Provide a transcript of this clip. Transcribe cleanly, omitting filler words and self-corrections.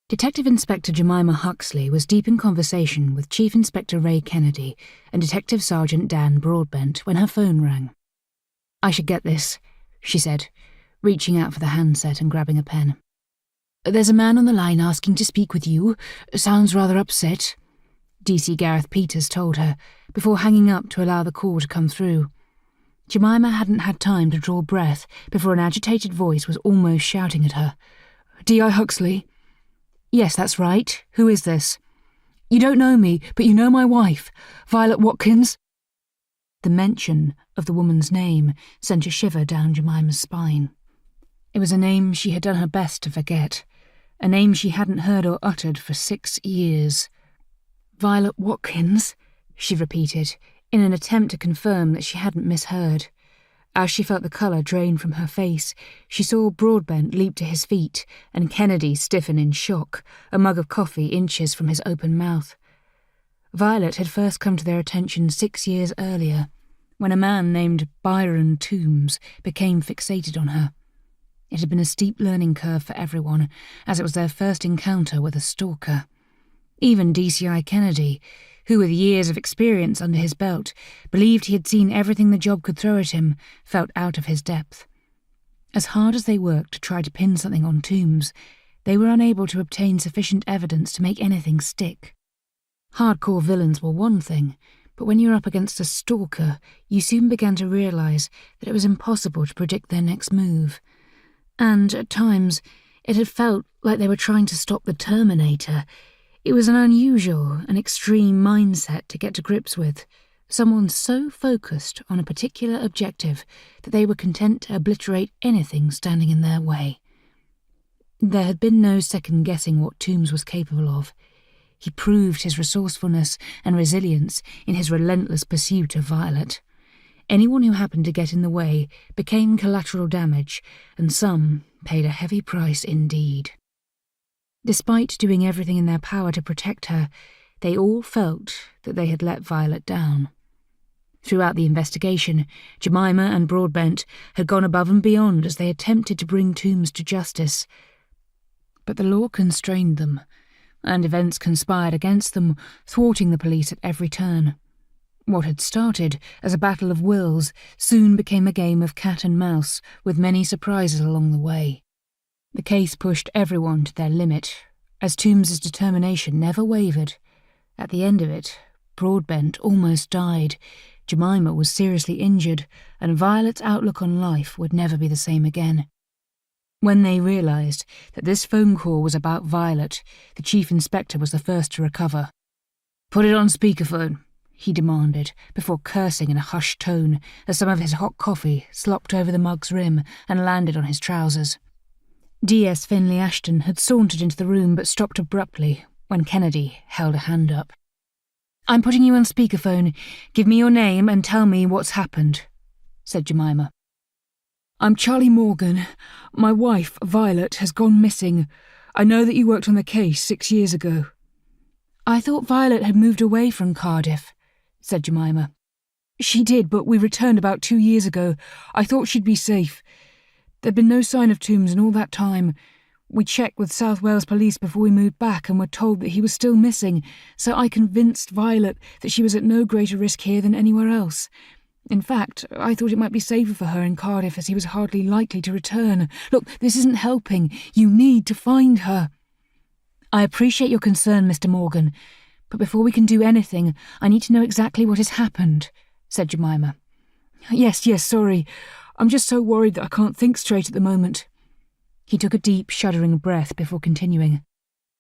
Detective Inspector Jemima Huxley was deep in conversation with Chief Inspector Ray Kennedy and Detective Sergeant Dan Broadbent when her phone rang. "I should get this," she said, reaching out for the handset and grabbing a pen. "There's a man on the line asking to speak with you. Sounds rather upset," DC Gareth Peters told her, before hanging up to allow the call to come through. Jemima hadn't had time to draw breath before an agitated voice was almost shouting at her. "D.I. Huxley?" "Yes, that's right. Who is this?" "You don't know me, but you know my wife, Violet Watkins." The mention of the woman's name sent a shiver down Jemima's spine. It was a name she had done her best to forget, a name she hadn't heard or uttered for 6 years. "Violet Watkins," she repeated, in an attempt to confirm that she hadn't misheard. As she felt the colour drain from her face, she saw Broadbent leap to his feet and Kennedy stiffen in shock, a mug of coffee inches from his open mouth. Violet had first come to their attention 6 years earlier, when a man named Byron Toombes became fixated on her. It had been a steep learning curve for everyone, as it was their first encounter with a stalker. Even DCI Kennedy, who with years of experience under his belt believed he had seen everything the job could throw at him, felt out of his depth. As hard as they worked to try to pin something on Toombes, they were unable to obtain sufficient evidence to make anything stick. Hardcore villains were one thing, but when you were up against a stalker, you soon began to realise that it was impossible to predict their next move. And, at times, it had felt like they were trying to stop the Terminator. It was an unusual and extreme mindset to get to grips with, someone so focused on a particular objective that they were content to obliterate anything standing in their way. There had been no second-guessing what Toombes was capable of. He proved his resourcefulness and resilience in his relentless pursuit of Violet. Anyone who happened to get in the way became collateral damage, and some paid a heavy price indeed. Despite doing everything in their power to protect her, they all felt that they had let Violet down. Throughout the investigation, Jemima and Broadbent had gone above and beyond as they attempted to bring Toombes to justice. But the law constrained them, and events conspired against them, thwarting the police at every turn. What had started as a battle of wills soon became a game of cat and mouse, with many surprises along the way. The case pushed everyone to their limit, as Toombes's determination never wavered. At the end of it, Broadbent almost died, Jemima was seriously injured, and Violet's outlook on life would never be the same again. When they realised that this phone call was about Violet, the Chief Inspector was the first to recover. "Put it on speakerphone," he demanded, before cursing in a hushed tone as some of his hot coffee slopped over the mug's rim and landed on his trousers. D.S. Finlay Ashton had sauntered into the room but stopped abruptly when Kennedy held a hand up. "I'm putting you on speakerphone. Give me your name and tell me what's happened," said Jemima. "I'm Charlie Morgan. My wife, Violet, has gone missing. I know that you worked on the case 6 years ago." "I thought Violet had moved away from Cardiff," said Jemima. "She did, but we returned about 2 years ago. I thought she'd be safe. There'd been no sign of Toombes in all that time. We checked with South Wales Police before we moved back and were told that he was still missing, so I convinced Violet that she was at no greater risk here than anywhere else. In fact, I thought it might be safer for her in Cardiff as he was hardly likely to return. Look, this isn't helping. You need to find her." "I appreciate your concern, Mr. Morgan, but before we can do anything, I need to know exactly what has happened," said Jemima. Yes, sorry. I'm just so worried that I can't think straight at the moment." He took a deep, shuddering breath before continuing.